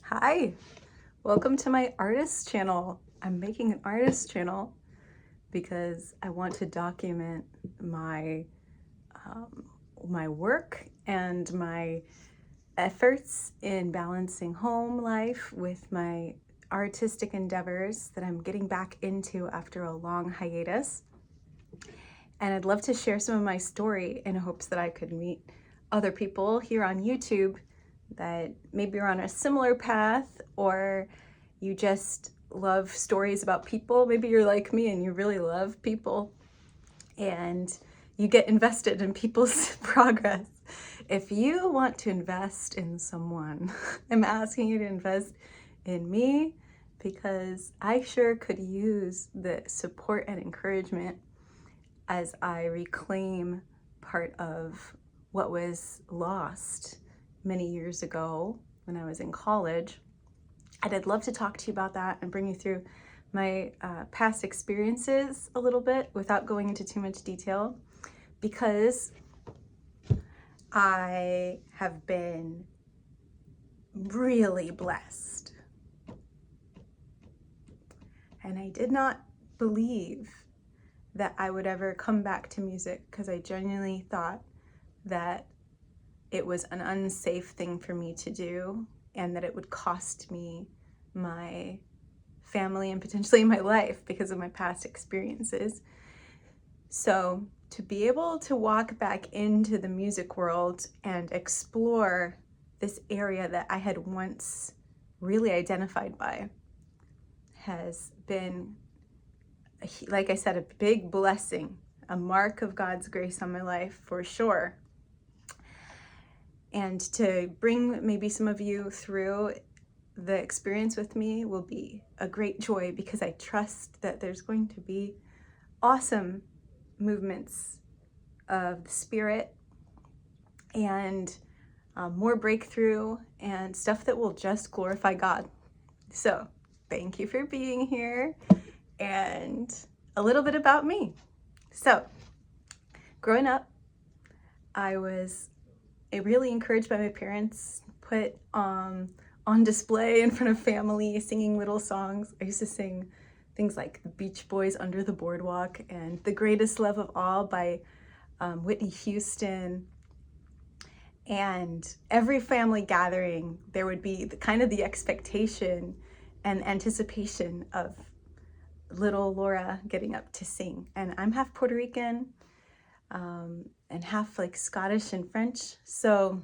Hi, welcome to my artist channel. I'm making an artist channel because I want to document my my work and my efforts in balancing home life with my artistic endeavors that I'm getting back into after a long hiatus. And I'd love to share some of my story in hopes that I could meet other people here on YouTube that maybe are on a similar path, or you just love stories about people. Maybe you're like me and you really love people and you get invested in people's progress. If you want to invest in someone, I'm asking you to invest in me because I sure could use the support and encouragement as I reclaim part of what was lost many years ago when I was in college. And I'd love to talk to you about that and bring you through my past experiences a little bit without going into too much detail, because I have been really blessed. And I did not believe that I would ever come back to music because I genuinely thought that it was an unsafe thing for me to do and that it would cost me my family and potentially my life because of my past experiences. So to be able to walk back into the music world and explore this area that I had once really identified by has been, like I said, a big blessing, a mark of God's grace on my life for sure. And to bring maybe some of you through the experience with me will be a great joy, because I trust that there's going to be awesome movements of the spirit and more breakthrough and stuff that will just glorify God. So thank you for being here, and a little bit about me. So growing up, I was really encouraged by my parents, put on display in front of family, singing little songs. I used to sing things like the Beach Boys' Under the Boardwalk and The Greatest Love of All by Whitney Houston. And every family gathering, there would be the expectation and anticipation of little Laura getting up to sing. And I'm half Puerto Rican, and half like Scottish and French. So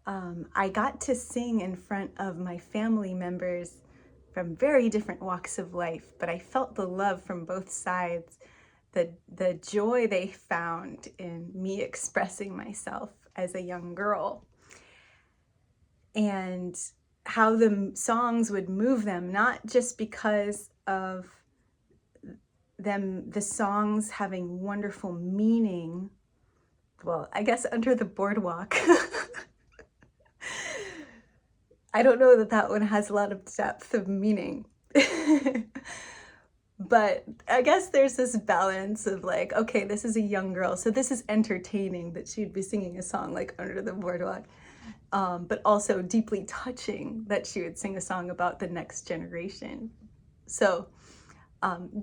I got to sing in front of my family members from very different walks of life, but I felt the love from both sides, the joy they found in me expressing myself as a young girl, and how the songs would move them, not just because of the songs having wonderful meaning. Well, I guess Under the Boardwalk. I don't know that one has a lot of depth of meaning. But I guess there's this balance of like, okay, this is a young girl, so this is entertaining that she'd be singing a song like Under the Boardwalk, but also deeply touching that she would sing a song about the next generation. So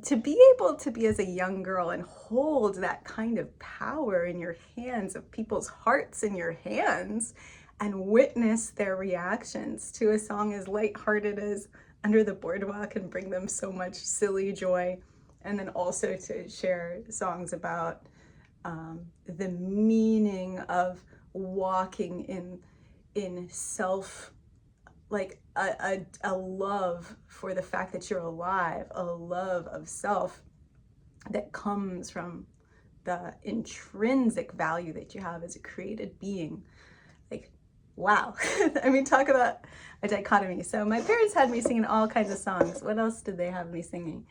to be able to be as a young girl and hold that kind of power in your hands, of people's hearts in your hands, and witness their reactions to a song as lighthearted as Under the Boardwalk and bring them so much silly joy, and then also to share songs about the meaning of walking in self, like a love for the fact that you're alive, a love of self that comes from the intrinsic value that you have as a created being. Like, wow. I mean, talk about a dichotomy. So my parents had me singing all kinds of songs. What else did they have me singing?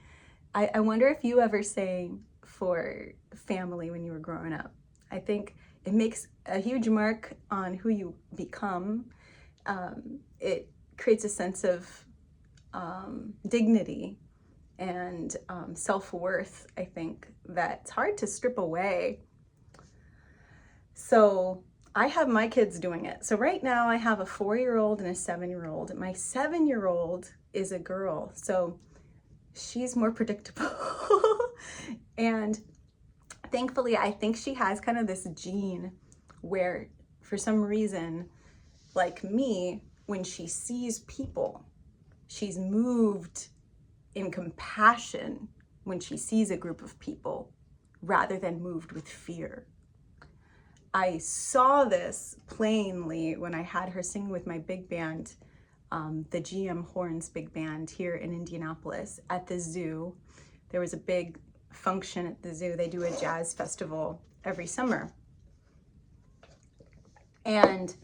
I wonder if you ever sang for family when you were growing up. I think it makes a huge mark on who you become. It creates a sense of dignity and self-worth, I think, that's hard to strip away. So I have my kids doing it. So right now I have a 4-year-old and a 7-year-old. My 7-year-old is a girl, so she's more predictable. And thankfully, I think she has kind of this gene where for some reason, like me, when she sees people, she's moved in compassion when she sees a group of people rather than moved with fear. I saw this plainly when I had her sing with my big band, the GM Horns big band here in Indianapolis at the zoo. There was a big function at the zoo. They do a jazz festival every summer. And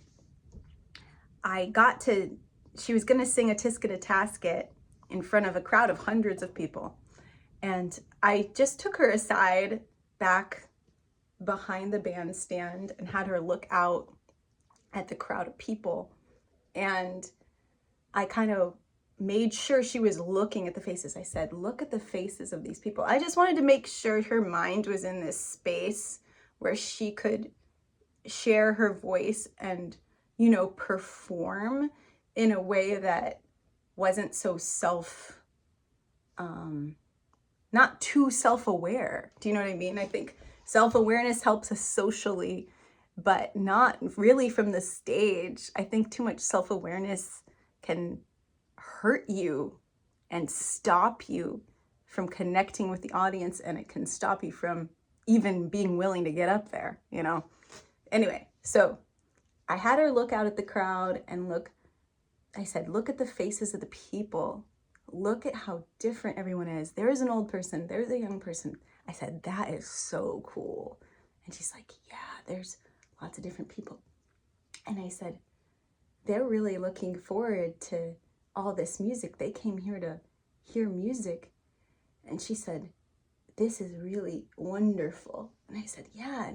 she was gonna sing a Tisket a Tasket in front of a crowd of hundreds of people. And I just took her aside back behind the bandstand and had her look out at the crowd of people. And I kind of made sure she was looking at the faces. I said, look at the faces of these people. I just wanted to make sure her mind was in this space where she could share her voice and, you know, perform in a way that wasn't so not too self-aware. Do you know what I mean? I think self-awareness helps us socially, but not really from the stage. I think too much self-awareness can hurt you and stop you from connecting with the audience, and it can stop you from even being willing to get up there, you know? Anyway, so I had her look out at the crowd and I said, look at the faces of the people. Look at how different everyone is. There's an old person, there's a young person. I said, that is so cool. And she's like, yeah, there's lots of different people. And I said, they're really looking forward to all this music. They came here to hear music. And she said, this is really wonderful. And I said, yeah,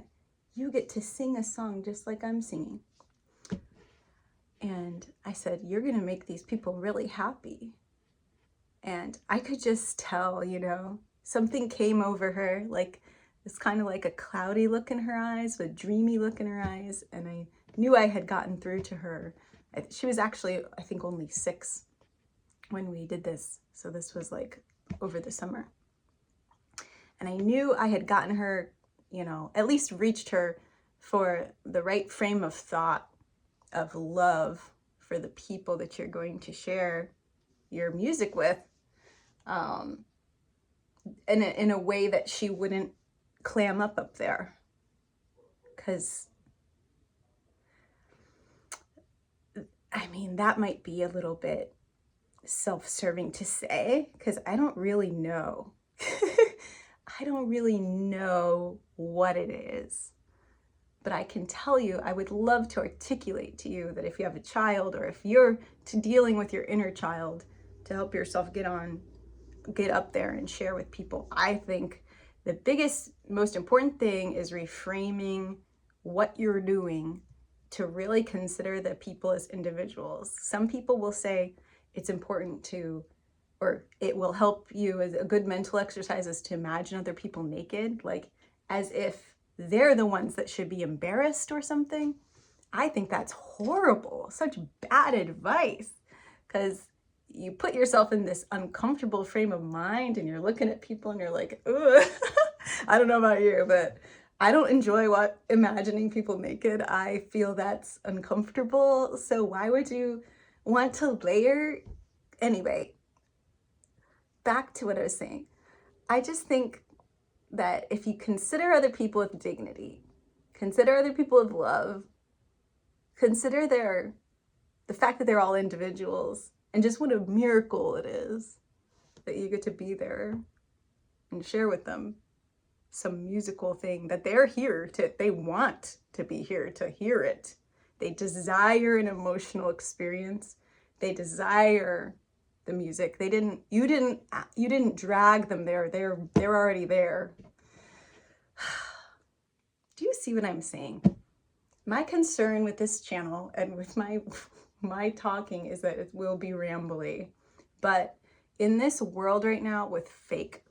you get to sing a song just like I'm singing. And I said, you're gonna make these people really happy. And I could just tell, you know, something came over her, like it's kind of like a cloudy look in her eyes, a dreamy look in her eyes. And I knew I had gotten through to her. She was actually, I think, only 6 when we did this. So this was like over the summer. And I knew I had gotten her, you know, at least reached her for the right frame of thought of love for the people that you're going to share your music with, in a way that she wouldn't clam up there. Because, I mean, that might be a little bit self-serving to say, because I don't really know. I don't really know what it is. But I can tell you, I would love to articulate to you that if you have a child, or if you're dealing with your inner child, to help yourself get up there and share with people. I think the biggest, most important thing is reframing what you're doing to really consider the people as individuals. Some people will say it's important to, or it will help you, as a good mental exercise is to imagine other people naked, like as if they're the ones that should be embarrassed or something. I think that's horrible, such bad advice, because you put yourself in this uncomfortable frame of mind and you're looking at people and you're like, ugh. I don't know about you, but I don't enjoy imagining people naked. I feel that's uncomfortable. So why would you want to layer? Anyway, back to what I was saying. I just think that if you consider other people with dignity, consider other people with love, consider the fact that they're all individuals, and just what a miracle it is that you get to be there and share with them some musical thing that they want to be here to hear it. They desire an emotional experience. They desire the music. You didn't drag them there. They're already there. Do you see what I'm saying? My concern with this channel and with my talking is that it will be rambly. But in this world right now with fake,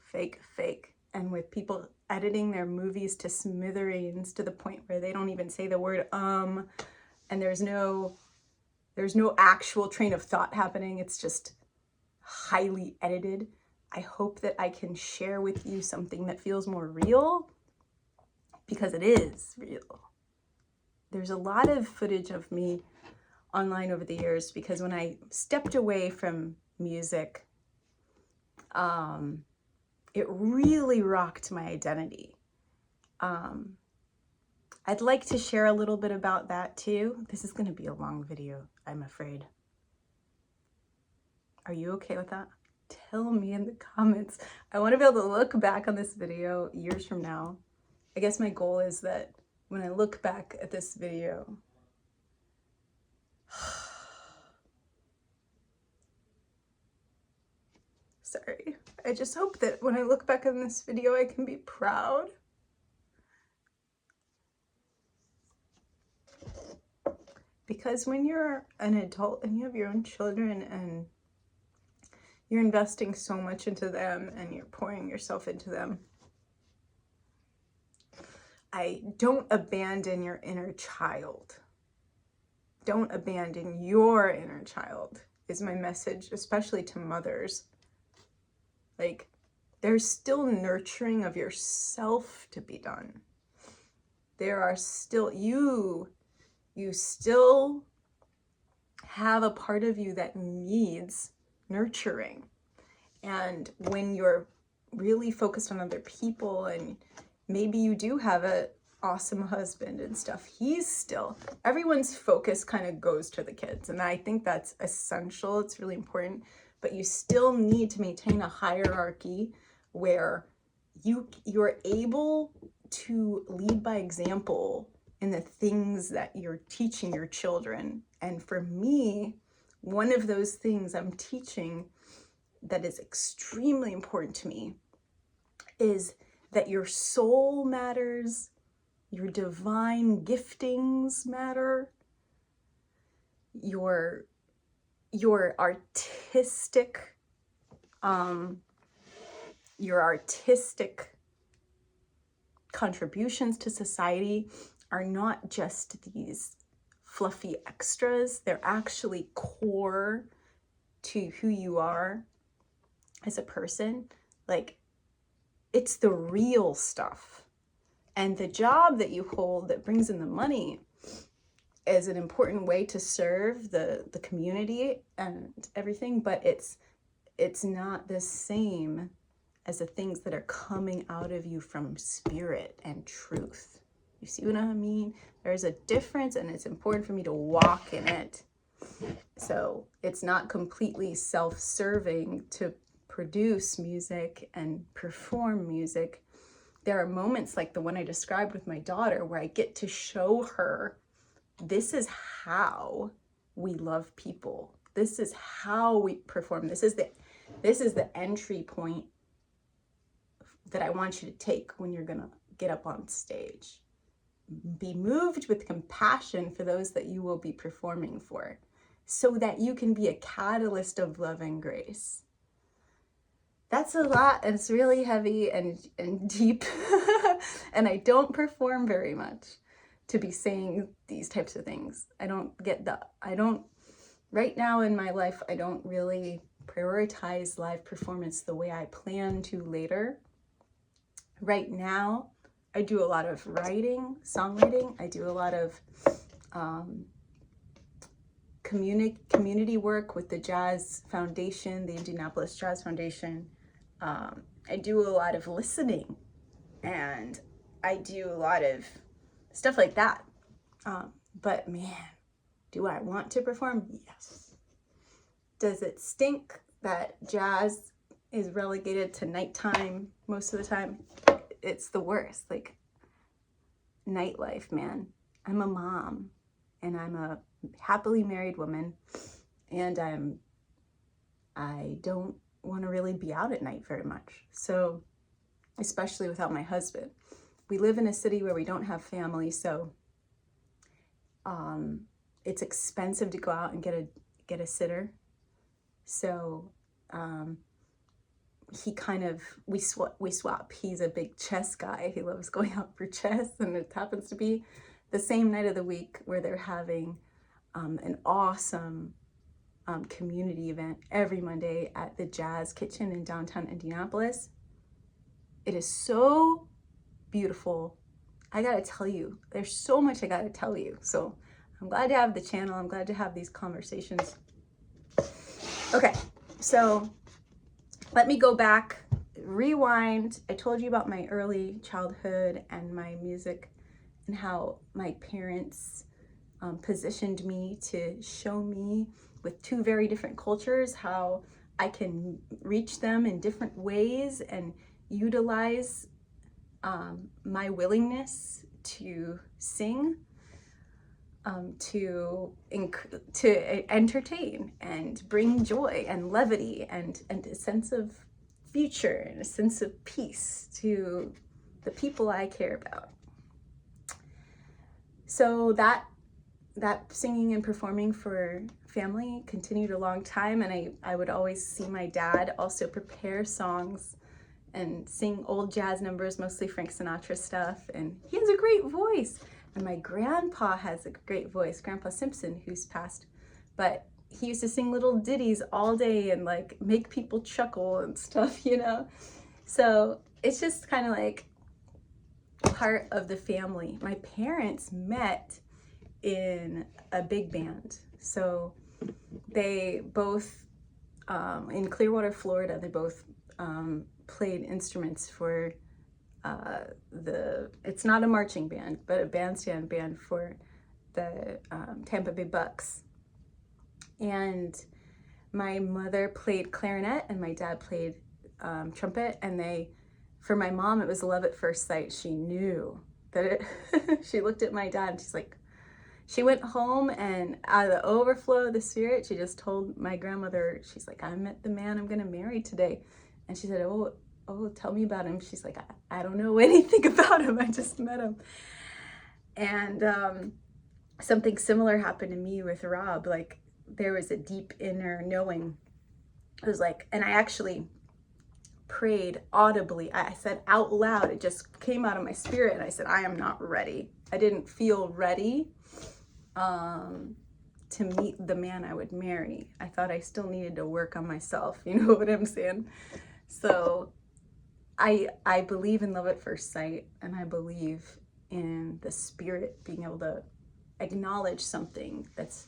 and with people editing their movies to smithereens to the point where they don't even say the word and there's no actual train of thought happening. It's just highly edited. I hope that I can share with you something that feels more real, because it is real. There's a lot of footage of me online over the years, because when I stepped away from music, it really rocked my identity. I'd like to share a little bit about that too. This is going to be a long video, I'm afraid. Are you okay with that? Tell me in the comments. I want to be able to look back on this video years from now. I guess my goal is that when I look back at this video, sorry, I just hope that when I look back on this video, I can be proud. Because when you're an adult and you have your own children and you're investing so much into them and you're pouring yourself into them, don't abandon your inner child. Don't abandon your inner child is my message, especially to mothers. Like, there's still nurturing of yourself to be done. There are still, you still have a part of you that needs nurturing. And when you're really focused on other people, and maybe you do have an awesome husband and stuff, everyone's focus kind of goes to the kids. And I think that's essential. It's really important. But you still need to maintain a hierarchy where you're able to lead by example in the things that you're teaching your children. And for me, one of those things I'm teaching that is extremely important to me is that your soul matters, your divine giftings matter, your artistic contributions to society are not just these fluffy extras. They're actually core to who you are as a person. Like, it's the real stuff. And the job that you hold that brings in the money is an important way to serve the community and everything, but it's not the same as the things that are coming out of you from spirit and truth. You see what I mean? There's a difference, and it's important for me to walk in it. So it's not completely self-serving to produce music and perform music. There are moments like the one I described with my daughter where I get to show her, this is how we love people. This is how we perform. This is the entry point that I want you to take when you're gonna get up on stage. Be moved with compassion for those that you will be performing for, so that you can be a catalyst of love and grace. That's a lot, and it's really heavy and deep. And I don't perform very much to be saying these types of things. Right now in my life, I don't really prioritize live performance the way I plan to later. Right now, I do a lot of writing, songwriting. I do a lot of community work with the Jazz Foundation, the Indianapolis Jazz Foundation. I do a lot of listening, and I do a lot of stuff like that. But man, do I want to perform? Yes. Does it stink that jazz is relegated to nighttime most of the time? It's the worst. Like, nightlife, man. I'm a mom, and I'm a happily married woman, and I don't want to really be out at night very much. So, especially without my husband. We live in a city where we don't have family, so it's expensive to go out and get a sitter. So he kind of, we swap. He's a big chess guy. He loves going out for chess, and it happens to be the same night of the week where they're having an awesome community event every Monday at the Jazz Kitchen in downtown Indianapolis. It is so beautiful. I gotta tell you, there's so much I gotta tell you. So I'm glad to have the channel. I'm glad to have these conversations. Okay, so let me go back, rewind. I told you about my early childhood and my music and how my parents positioned me to show me with two very different cultures how I can reach them in different ways and utilize my willingness to sing, to entertain and bring joy and levity and a sense of future and a sense of peace to the people I care about. So that singing and performing for family continued a long time, and I would always see my dad also prepare songs and sing old jazz numbers, mostly Frank Sinatra stuff, and he has a great voice. And my grandpa has a great voice, Grandpa Simpson, who's passed, but he used to sing little ditties all day and like make people chuckle and stuff, you know? So it's just kind of like part of the family. My parents met in a big band. So they both, in Clearwater, Florida, they both played instruments for it's not a marching band, but a bandstand band for the Tampa Bay Bucks. And my mother played clarinet and my dad played trumpet, and for my mom, it was love at first sight. She knew that she looked at my dad and she's like, she went home and out of the overflow of the spirit, she just told my grandmother, she's like, I met the man I'm gonna marry today. And she said, oh, tell me about him. She's like, I don't know anything about him. I just met him. And something similar happened to me with Rob. Like, there was a deep inner knowing. It was like, and I actually prayed audibly. I said out loud, it just came out of my spirit. And I said, I am not ready. I didn't feel ready to meet the man I would marry. I thought I still needed to work on myself. You know what I'm saying? So I believe in love at first sight, and I believe in the spirit being able to acknowledge something that's,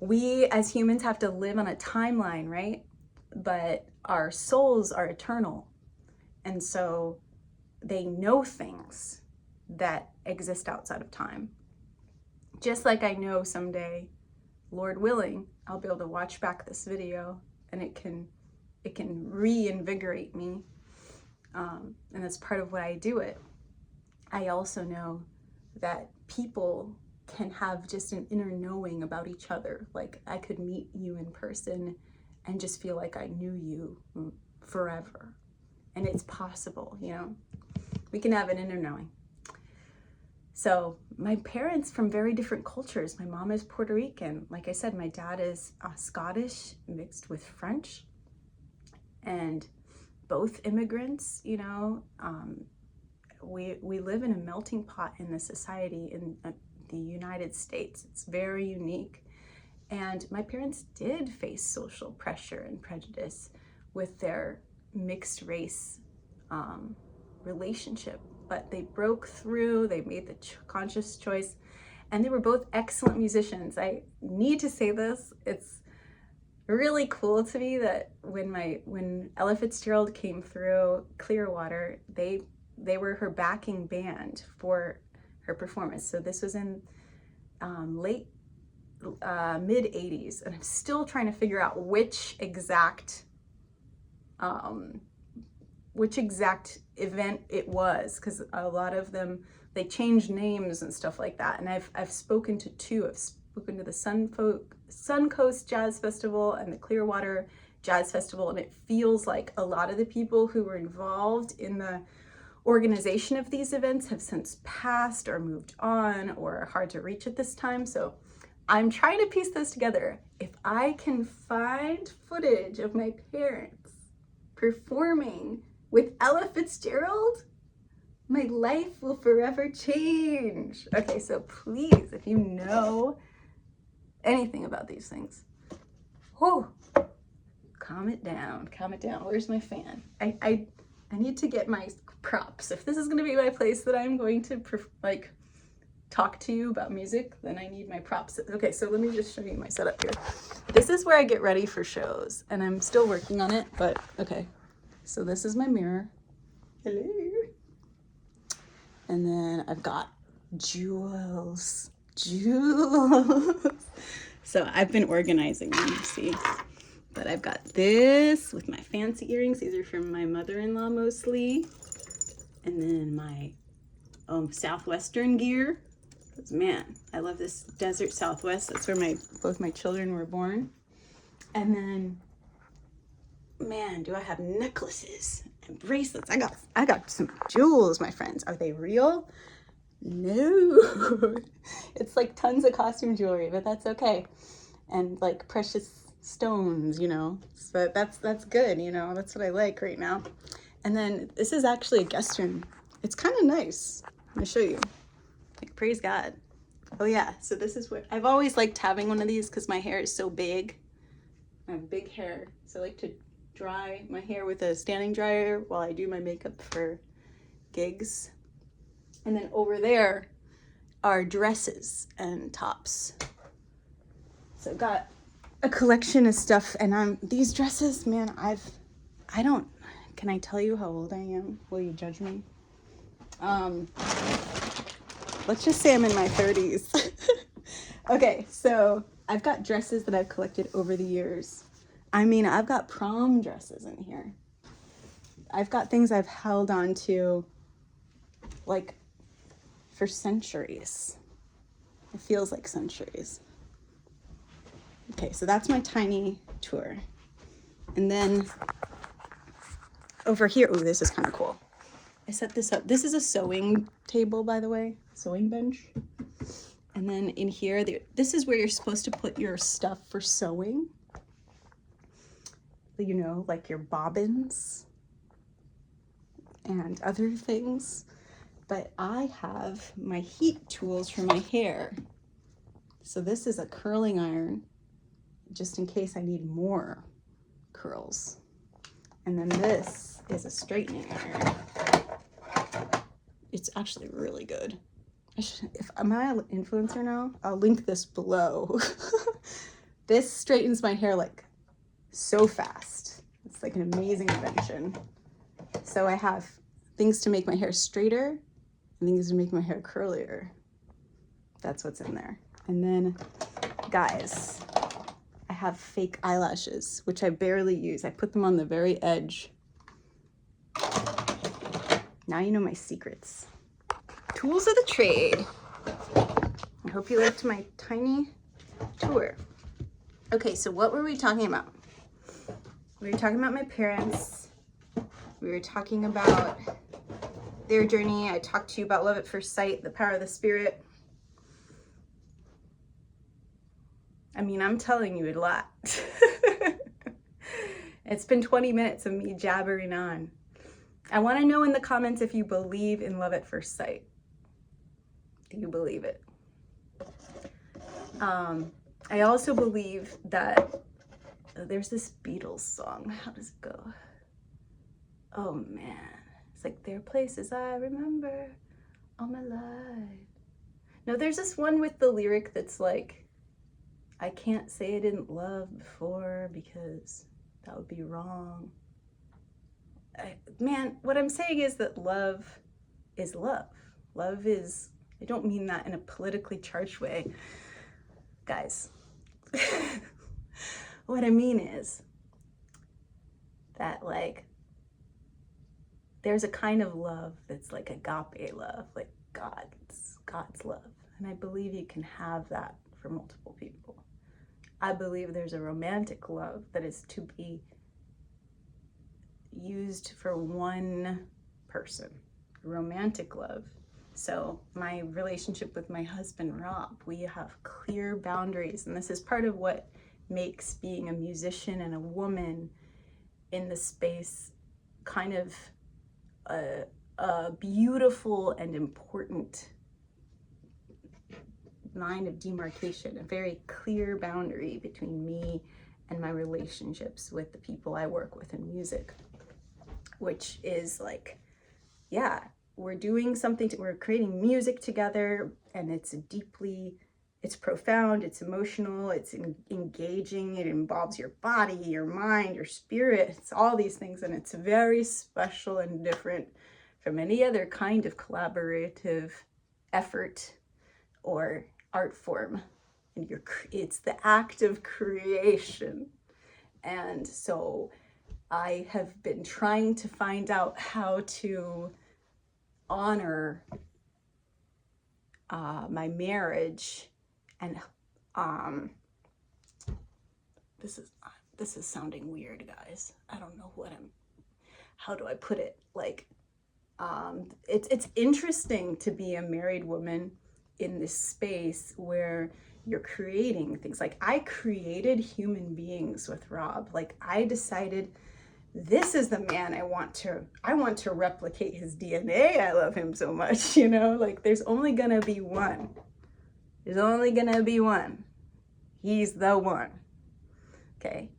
we as humans have to live on a timeline, right? But our souls are eternal. And so they know things that exist outside of time. Just like I know someday, Lord willing, I'll be able to watch back this video and it can reinvigorate me. And that's part of why I do it. I also know that people can have just an inner knowing about each other. Like, I could meet you in person and just feel like I knew you forever. And it's possible, you know? We can have an inner knowing. So my parents from very different cultures. My mom is Puerto Rican. Like I said, my dad is Scottish mixed with French. And both immigrants, you know, we live in a melting pot in the society in the United States. It's very unique. And my parents did face social pressure and prejudice with their mixed race relationship, but they broke through, they made the conscious choice, and they were both excellent musicians. I need to say this, it's really cool to me that when Ella Fitzgerald came through Clearwater, they were her backing band for her performance. So this was in late mid 80s, and I'm still trying to figure out which exact event it was, because a lot of them, they changed names and stuff like that. And I've spoken to two. I've spoken to the Suncoast Jazz Festival and the Clearwater Jazz Festival, and it feels like a lot of the people who were involved in the organization of these events have since passed or moved on or are hard to reach at this time. So I'm trying to piece this together. If I can find footage of my parents performing with Ella Fitzgerald, my life will forever change. Okay, so please, if you know anything about these things, whew, calm it down, calm it down. Where's my fan? I need to get my props. If this is gonna be my place that I'm going to like talk to you about music, then I need my props. Okay, so let me just show you my setup here. This is where I get ready for shows, and I'm still working on it, but okay. So this is my mirror. Hello. And then I've got jewels. So I've been organizing them, you see. But I've got this with my fancy earrings. These are from my mother-in-law mostly. And then my Southwestern gear. Man, I love this desert Southwest. That's where both my children were born. And then, man, do I have necklaces and bracelets. I got some jewels, my friends. Are they real? No. It's like tons of costume jewelry, but that's okay. And like precious stones, you know. So that's good, you know. That's what I like right now. And then this is actually a guest room. It's kind of nice. Let me show you. Like, praise God. Oh yeah, so this is what I've always liked having one of these because my hair is so big. I have big hair, so I like to dry my hair with a standing dryer while I do my makeup for gigs. And then over there are dresses and tops. So I've got a collection of stuff, and these dresses, man, can I tell you how old I am? Will you judge me? Let's just say I'm in my 30s. Okay, so I've got dresses that I've collected over the years. I mean, I've got prom dresses in here. I've got things I've held on to like for centuries. It feels like centuries. Okay, so that's my tiny tour. And then over here, oh, this is kind of cool. I set this up. This is a sewing table, by the way, sewing bench. And then in here, this is where you're supposed to put your stuff for sewing. You know, like your bobbins and other things. But I have my heat tools for my hair. So this is a curling iron, just in case I need more curls. And then this is a straightening iron. It's actually really good. Am I an influencer now? I'll link this below. This straightens my hair like so fast. It's like an amazing invention. So I have things to make my hair straighter and things to make my hair curlier. That's what's in there. And then, guys, I have fake eyelashes, which I barely use. I put them on the very edge. Now you know my secrets. Tools of the trade. I hope you liked my tiny tour. Okay, so what were we talking about? We were talking about my parents. We were talking about their journey. I talked to you about love at first sight, the power of the spirit. I mean, I'm telling you a lot. It's been 20 minutes of me jabbering on. I want to know in the comments if you believe in love at first sight. Do you believe it? I also believe that there's this Beatles song. How does it go? Oh man. It's like, there are places I remember all my life. No, there's this one with the lyric that's like, I can't say I didn't love before because that would be wrong. Man, what I'm saying is that love is love. Love is, I don't mean that in a politically charged way. Guys, what I mean is that like, there's a kind of love that's like agape love, like God's love. And I believe you can have that for multiple people. I believe there's a romantic love that is to be used for one person, romantic love. So my relationship with my husband, Rob, we have clear boundaries. And this is part of what makes being a musician and a woman in the space kind of a beautiful and important line of demarcation, a very clear boundary between me and my relationships with the people I work with in music, which is like, yeah, we're doing something, we're creating music together, and it's profound, it's emotional, it's engaging, it involves your body, your mind, your spirit, it's all these things, and it's very special and different from any other kind of collaborative effort or art form. And it's the act of creation. And so I have been trying to find out how to honor my marriage, and this is sounding weird, guys. I don't know how do I put it? Like, it's interesting to be a married woman in this space where you're creating things. Like, I created human beings with Rob. Like, I decided this is the man I want to replicate his DNA. I love him so much, you know? Like, there's only gonna be one. There's only gonna be one. He's the one. Okay.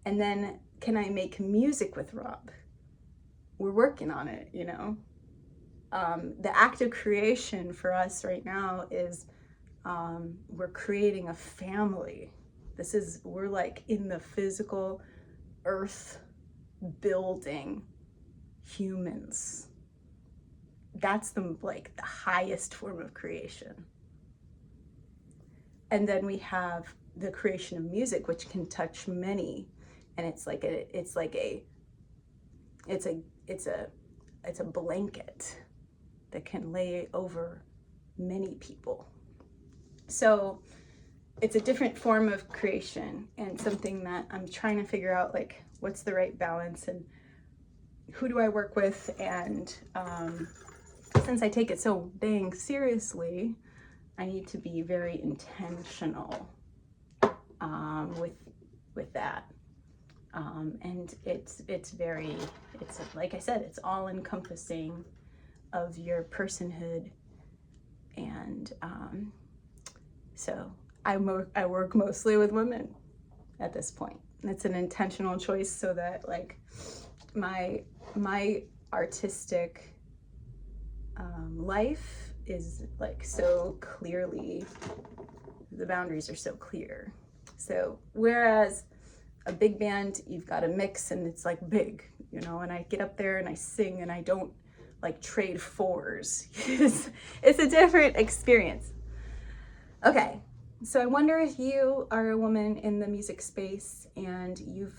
And then, can I make music with Rob? We're working on it, you know? The act of creation for us right now is we're creating a family. We're like in the physical earth building humans. That's the highest form of creation. And then we have the creation of music, which can touch many, and it's a blanket that can lay over many people. So it's a different form of creation, and something that I'm trying to figure out, like, what's the right balance and who do I work with. And since I take it so dang seriously, I need to be very intentional with that. And it's like I said, it's all encompassing of your personhood. And so I work mostly with women at this point. It's an intentional choice so that, like, my artistic life is like so clearly, the boundaries are so clear. So whereas a big band, you've got a mix and it's like big, you know, and I get up there and I sing and I don't like trade fours. It's a different experience. Okay, so I wonder if you are a woman in the music space and you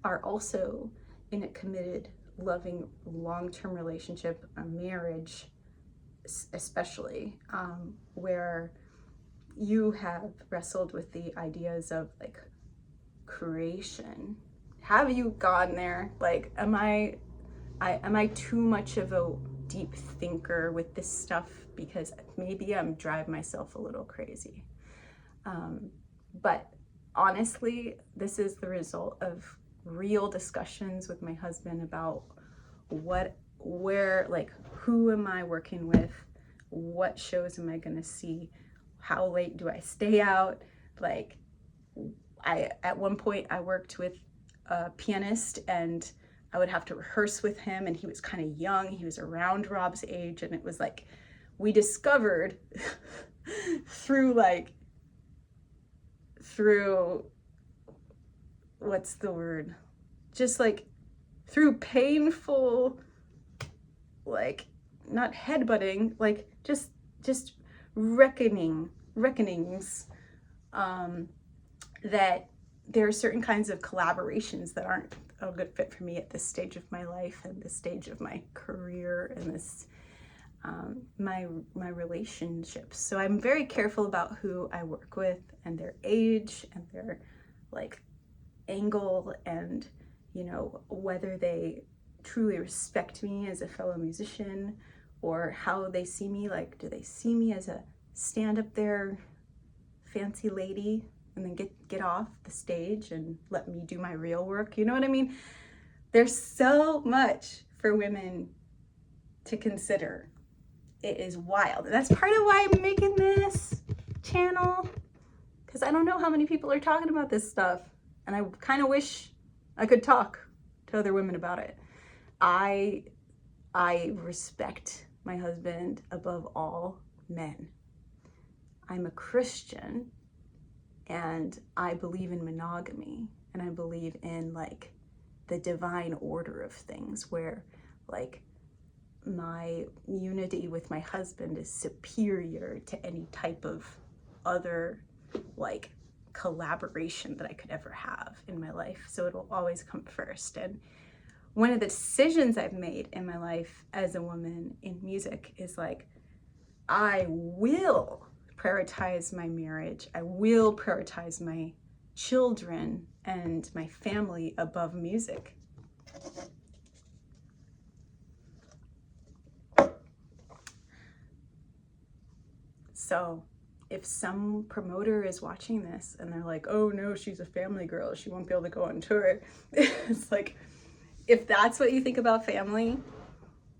are also in a committed, loving, long-term relationship, a marriage especially, where you have wrestled with the ideas of like creation. Have you gone there? Like, am I too much of a deep thinker with this stuff? Because maybe I'm driving myself a little crazy. But honestly, this is the result of real discussions with my husband about who am I working with? What shows am I gonna see? How late do I stay out? Like, at one point I worked with a pianist and I would have to rehearse with him, and he was kind of young. He was around Rob's age, and it was like, we discovered through what's the word? Just like through painful, like, not headbutting, like just reckonings, that there are certain kinds of collaborations that aren't a good fit for me at this stage of my life and this stage of my career and this my relationships. So I'm very careful about who I work with and their age and their like angle, and you know, whether they truly respect me as a fellow musician or how they see me. Like, do they see me as a stand up there fancy lady and then get off the stage and let me do my real work? You know what I mean? There's so much for women to consider. It is wild. And that's part of why I'm making this channel, because I don't know how many people are talking about this stuff. And I kind of wish I could talk to other women about it. I respect my husband above all men. I'm a Christian, and I believe in monogamy, and I believe in like the divine order of things, where like my unity with my husband is superior to any type of other like collaboration that I could ever have in my life. So it'll always come first. And one of the decisions I've made in my life as a woman in music is like, I will prioritize my marriage. I will prioritize my children and my family above music. So if some promoter is watching this and they're like, oh no, she's a family girl, she won't be able to go on tour. It's like, if that's what you think about family,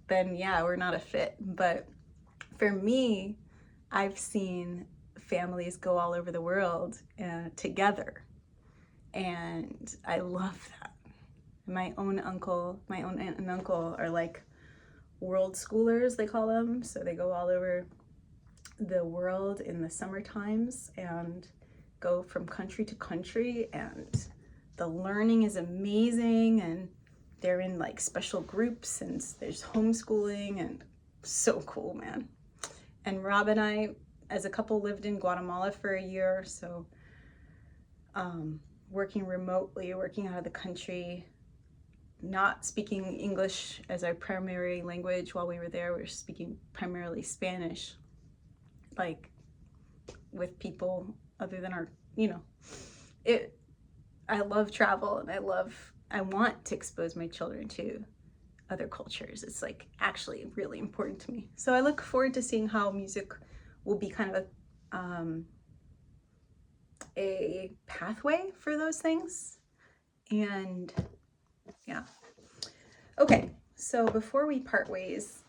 then yeah, we're not a fit. But for me, I've seen families go all over the world together. And I love that. My own uncle, my own aunt and uncle are like world schoolers, they call them. So they go all over the world in the summer times and go from country to country, and the learning is amazing, and they're in like special groups, and there's homeschooling, and so cool, man. And Rob and I, as a couple, lived in Guatemala for a year, so working remotely, working out of the country, not speaking English as our primary language while we were there. We were speaking primarily Spanish, like with people other than our, I love travel, and I want to expose my children to other cultures. It's like actually really important to me. So I look forward to seeing how music will be kind of a pathway for those things. And yeah. Okay, so before we part ways,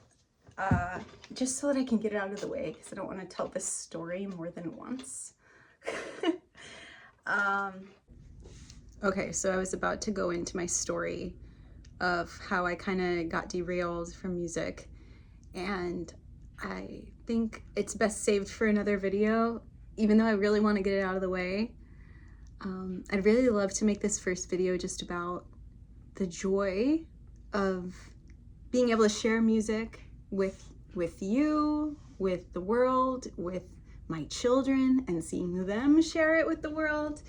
just so that I can get it out of the way, because I don't want to tell this story more than once. Okay, so I was about to go into my story of how I kind of got derailed from music, and I think it's best saved for another video, even though I really want to get it out of the way. I'd really love to make this first video just about the joy of being able to share music with you, with the world, with my children, and seeing them share it with the world.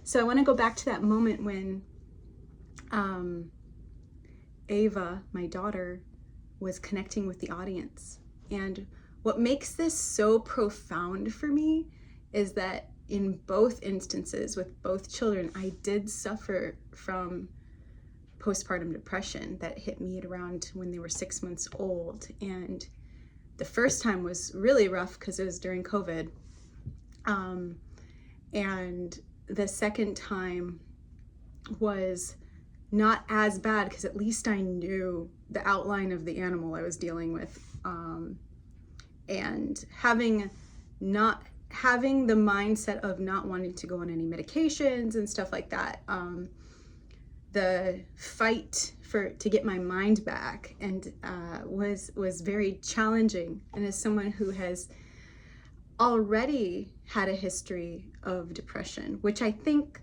So I want to go back to that moment when Ava, my daughter, was connecting with the audience. And what makes this so profound for me is that in both instances with both children, I did suffer from postpartum depression that hit me at around when they were 6 months old. And the first time was really rough because it was during COVID. And the second time was not as bad because at least I knew the outline of the animal I was dealing with. And having the mindset of not wanting to go on any medications and stuff like that, the fight to get my mind back and was very challenging. And as someone who has already had a history of depression, which I think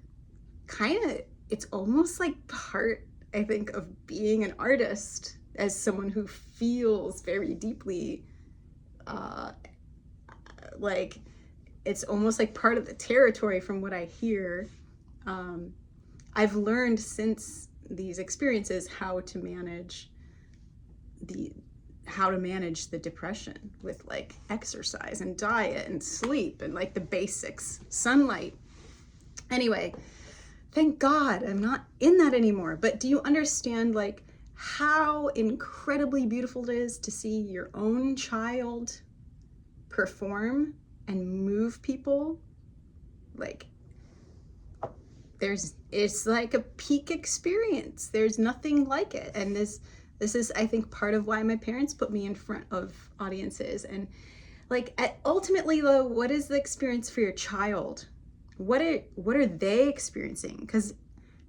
it's almost like part, I think, of being an artist, as someone who feels very deeply, like it's almost like part of the territory from what I hear. I've learned since these experiences how to manage the depression with like exercise and diet and sleep and like the basics, sunlight. Anyway, thank God I'm not in that anymore. But do you understand like how incredibly beautiful it is to see your own child perform and move people? Like there's it's like a peak experience. There's nothing like it. And this is, I think, part of why my parents put me in front of audiences. And like, ultimately though, what is the experience for your child? What are they experiencing? Because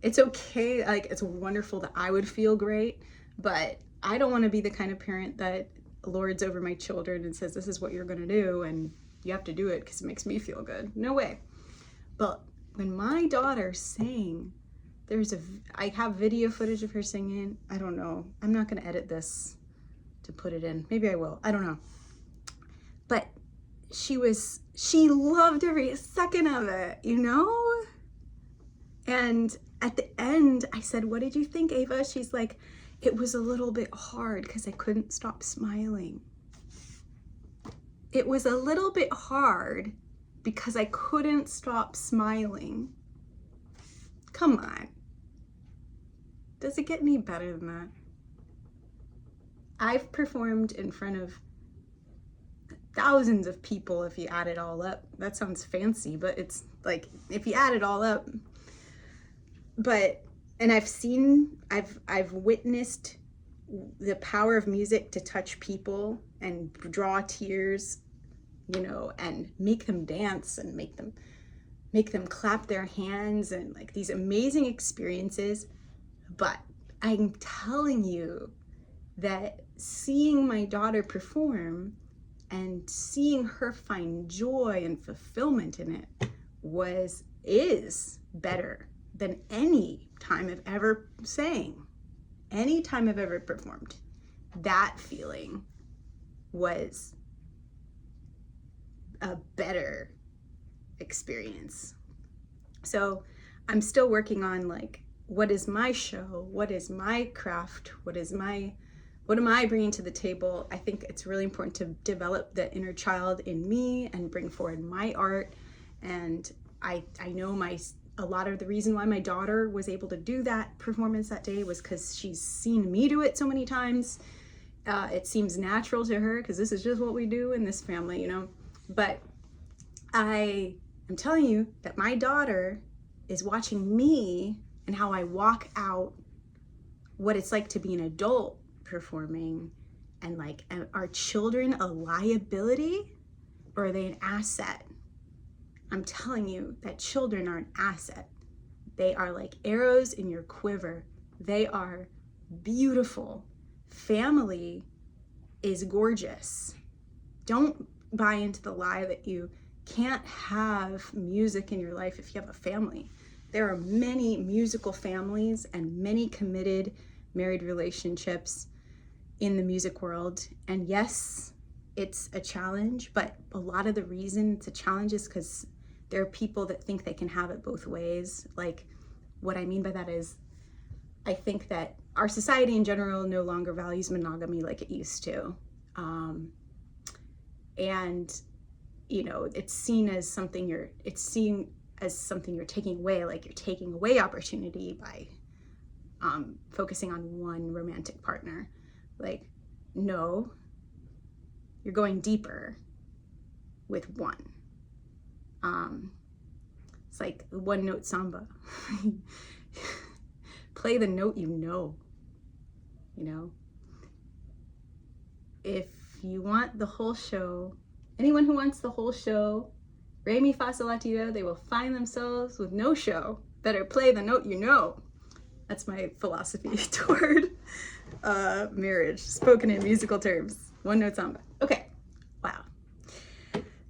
it's okay, like, it's wonderful that I would feel great, but I don't want to be the kind of parent that lords over my children and says, this is what you're going to do and you have to do it because it makes me feel good. No way. But when my daughter sang, I have video footage of her singing. I don't know. I'm not going to edit this to put it in. Maybe I will. I don't know. But she loved every second of it, you know? And at the end, I said, what did you think, Ava? She's like, it was a little bit hard because I couldn't stop smiling. It was a little bit hard because I couldn't stop smiling. Come on. Does it get any better than that? I've performed in front of thousands of people if you add it all up. That sounds fancy, but it's like, if you add it all up. And I've witnessed the power of music to touch people and draw tears, you know, and make them dance and make them clap their hands, and like these amazing experiences. But I'm telling you that seeing my daughter perform and seeing her find joy and fulfillment in it is better than any time I've ever sang, any time I've ever performed. That feeling was a better experience. So I'm still working on, like, what is my show? What is my craft? What am I bringing to the table? I think it's really important to develop the inner child in me and bring forward my art. And I know a lot of the reason why my daughter was able to do that performance that day was because she's seen me do it so many times. It seems natural to her because this is just what we do in this family, you know. But I am telling you that my daughter is watching me and how I walk out what it's like to be an adult performing, and like, are children a liability or are they an asset? I'm telling you that children are an asset. They are like arrows in your quiver. They are beautiful. Family is gorgeous. Don't buy into the lie that you can't have music in your life if you have a family. There are many musical families and many committed married relationships in the music world. And yes, it's a challenge, but a lot of the reason it's a challenge is because there are people that think they can have it both ways. Like, what I mean by that is, I think that our society in general no longer values monogamy like it used to. And, you know, it's seen as something you're taking away, like you're taking away opportunity by focusing on one romantic partner. Like, no, you're going deeper with one. It's like one note samba. Play the note you know. If you want the whole show, anyone who wants the whole show, re mi fa sol la ti do, they will find themselves with no show. Better play the note you know. That's my philosophy toward marriage, spoken in musical terms. One note samba. Okay, wow.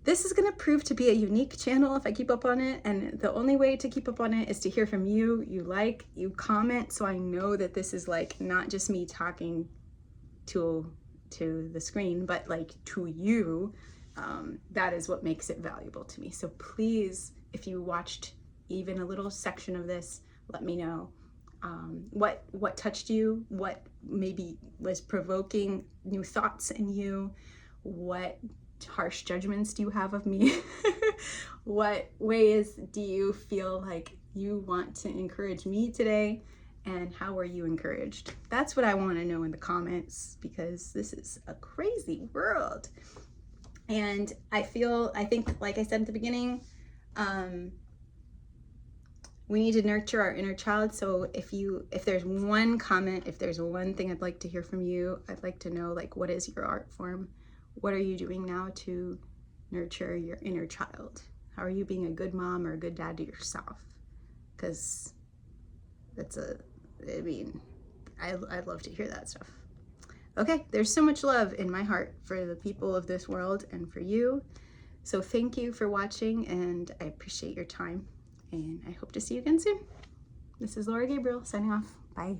This is gonna prove to be a unique channel if I keep up on it, and the only way to keep up on it is to hear from you. You comment, so I know that this is like not just me talking to the screen, but like to you. That is what makes it valuable to me. So please, if you watched even a little section of this, let me know what touched you, what maybe was provoking new thoughts in you, what harsh judgments do you have of me? What ways do you feel like you want to encourage me today, and how were you encouraged? That's what I want to know in the comments, because this is a crazy world. And I think, like I said at the beginning, We need to nurture our inner child. So if there's one comment, if there's one thing I'd like to hear from you, I'd like to know, like, what is your art form? What are you doing now to nurture your inner child? How are you being a good mom or a good dad to yourself? Because I'd love to hear that stuff. Okay, there's so much love in my heart for the people of this world and for you. So thank you for watching, and I appreciate your time, and I hope to see you again soon. This is Laura Gabriele signing off. Bye.